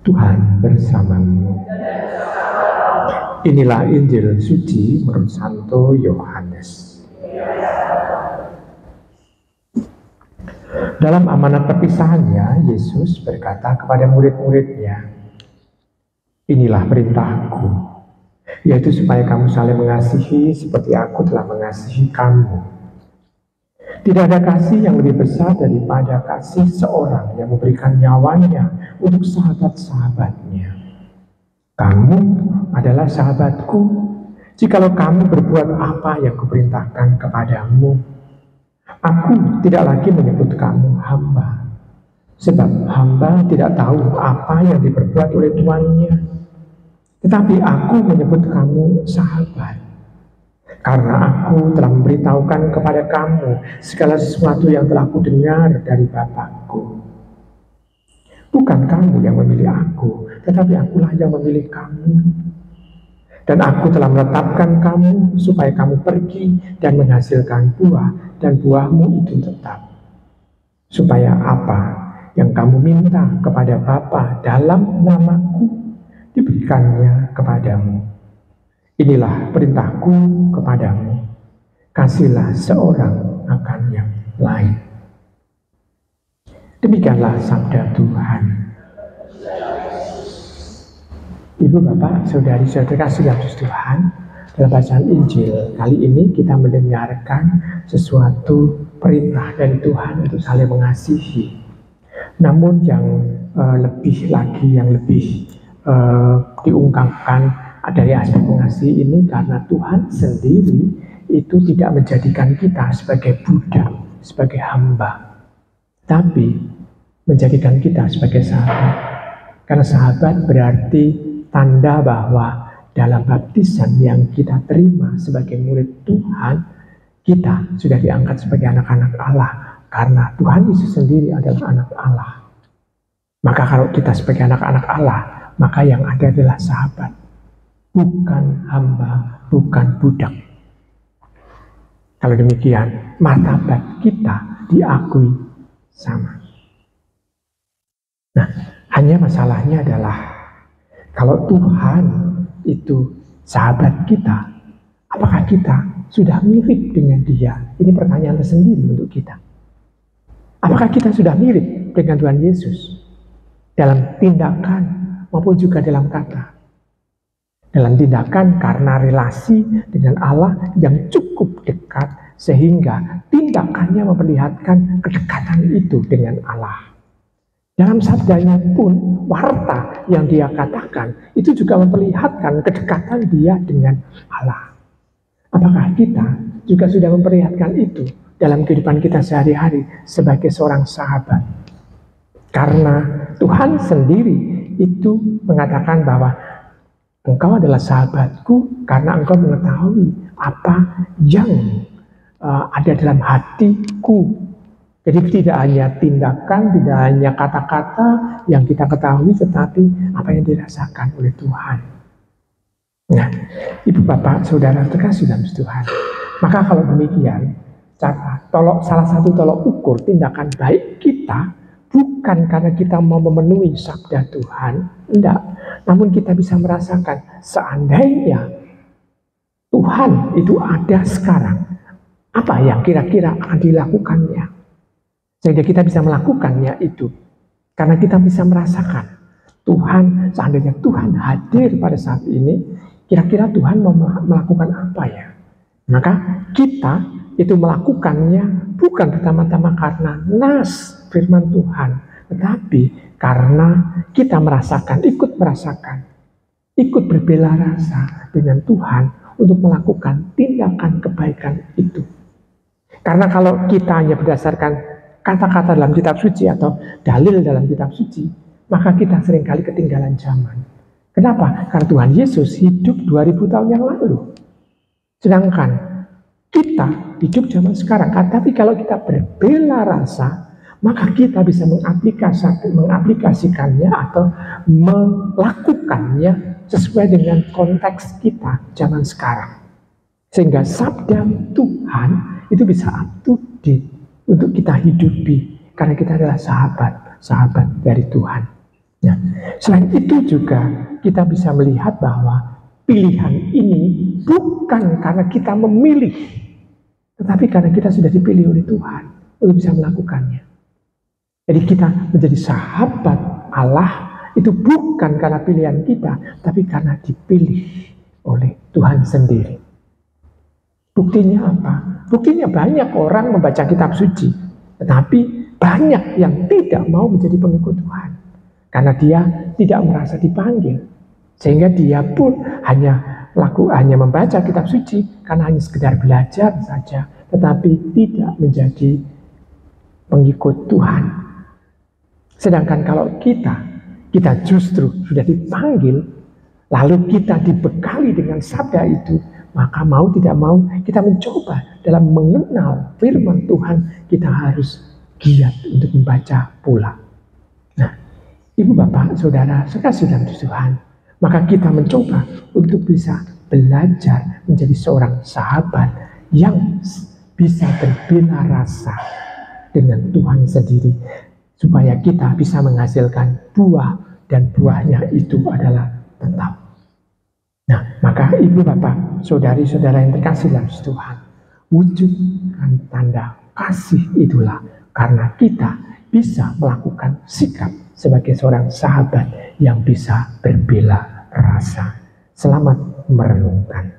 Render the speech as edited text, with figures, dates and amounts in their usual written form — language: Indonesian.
Tuhan bersamamu. Inilah Injil suci menurut Santo Yohanes. Dalam amanat perpisahannya, Yesus berkata kepada murid-muridnya, "Inilah perintahku, yaitu supaya kamu saling mengasihi seperti aku telah mengasihi kamu. Tidak ada kasih yang lebih besar daripada kasih seorang yang memberikan nyawanya untuk sahabat-sahabatnya. Kamu adalah sahabatku, jikalau kamu berbuat apa yang kuperintahkan kepadamu. Aku tidak lagi menyebut kamu hamba, sebab hamba tidak tahu apa yang diperbuat oleh tuannya. Tetapi aku menyebut kamu sahabat, karena aku telah memberitahukan kepada kamu segala sesuatu yang telah kudengar dari Bapakku. Bukan kamu yang memilih aku, tetapi akulah yang memilih kamu. Dan aku telah menetapkan kamu supaya kamu pergi dan menghasilkan buah, dan buahmu itu tetap. Supaya apa yang kamu minta kepada Bapa dalam namaku, diberikannya kepadamu. Inilah perintahku kepadamu, kasihlah seorang akan yang lain." Demikianlah sabda Tuhan. Ibu, Bapak, Saudari-saudari kasih dalam Tuhan, dalam bacaan Injil kali ini kita mendengarkan sesuatu perintah dari Tuhan untuk saling mengasihi. Namun yang lebih lagi, yang lebih diungkapkan dari aspek mengasihi ini, karena Tuhan sendiri itu tidak menjadikan kita sebagai budak, sebagai hamba, tapi menjadikan kita sebagai sahabat. Karena sahabat berarti tanda bahwa dalam baptisan yang kita terima sebagai murid Tuhan, kita sudah diangkat sebagai anak-anak Allah, karena Tuhan Yesus sendiri adalah anak Allah. Maka kalau kita sebagai anak-anak Allah, maka yang ada adalah sahabat, bukan hamba, bukan budak. Kalau demikian, martabat kita diakui sama. Nah, hanya masalahnya adalah kalau Tuhan itu sahabat kita, apakah kita sudah mirip dengan Dia? Ini pertanyaan tersendiri untuk kita. Apakah kita sudah mirip dengan Tuhan Yesus dalam tindakan maupun juga dalam kata? Dalam tindakan karena relasi dengan Allah yang cukup dekat, sehingga tindakannya memperlihatkan kedekatan itu dengan Allah. Dalam sabdanya pun, warta yang dia katakan itu juga memperlihatkan kedekatan dia dengan Allah. Apakah kita juga sudah memperlihatkan itu dalam kehidupan kita sehari-hari sebagai seorang sahabat? Karena Tuhan sendiri itu mengatakan bahwa engkau adalah sahabatku karena engkau mengetahui apa yang ada dalam hatiku. Jadi tidak hanya tindakan, tidak hanya kata-kata yang kita ketahui, tetapi apa yang dirasakan oleh Tuhan. Nah, Ibu, Bapak, Saudara terkasih dalam Tuhan, maka kalau demikian, salah satu tolok ukur tindakan baik kita bukan karena kita mau memenuhi sabda Tuhan, enggak. Namun kita bisa merasakan seandainya Tuhan itu ada sekarang, apa yang kira-kira akan dilakukannya. Sehingga kita bisa melakukannya itu. Karena kita bisa merasakan Tuhan, seandainya Tuhan hadir pada saat ini, kira-kira Tuhan mau melakukan apa ya? Maka kita itu melakukannya bukan pertama-tama karena nas firman Tuhan, tetapi karena kita merasakan, ikut berbela rasa dengan Tuhan untuk melakukan tindakan kebaikan itu. Karena kalau kita hanya berdasarkan kata-kata dalam kitab suci atau dalil dalam kitab suci, maka kita seringkali ketinggalan zaman. Kenapa? Karena Tuhan Yesus hidup 2000 tahun yang lalu. Sedangkan kita hidup zaman sekarang. Tapi kalau kita berbela rasa, maka kita bisa mengaplikasikannya atau melakukannya sesuai dengan konteks kita zaman sekarang. Sehingga sabda Tuhan itu bisa up to date untuk kita hidupi, karena kita adalah sahabat sahabat dari Tuhan. Nah, selain itu juga kita bisa melihat bahwa pilihan ini bukan karena kita memilih, tetapi karena kita sudah dipilih oleh Tuhan untuk bisa melakukannya. Jadi kita menjadi sahabat Allah itu bukan karena pilihan kita, tapi karena dipilih oleh Tuhan sendiri. Buktinya apa? Buktinya banyak orang membaca kitab suci, tetapi banyak yang tidak mau menjadi pengikut Tuhan. Karena dia tidak merasa dipanggil. Sehingga dia pun hanya membaca kitab suci karena hanya sekedar belajar saja, tetapi tidak menjadi pengikut Tuhan. Sedangkan kalau kita justru sudah dipanggil, lalu kita dibekali dengan sabda itu, maka mau tidak mau kita mencoba dalam mengenal firman Tuhan, kita harus giat untuk membaca pula. Nah, Ibu Bapak, Saudara, sekasih dalam Tuhan, maka kita mencoba untuk bisa belajar menjadi seorang sahabat yang bisa berbela rasa dengan Tuhan sendiri, supaya kita bisa menghasilkan buah, dan buahnya itu adalah tetap. Nah, maka Ibu Bapak, Saudari-saudara yang terkasih dalam Tuhan, wujudkan tanda kasih itulah karena kita bisa melakukan sikap sebagai seorang sahabat yang bisa berbela rasa. Selamat merenungkan.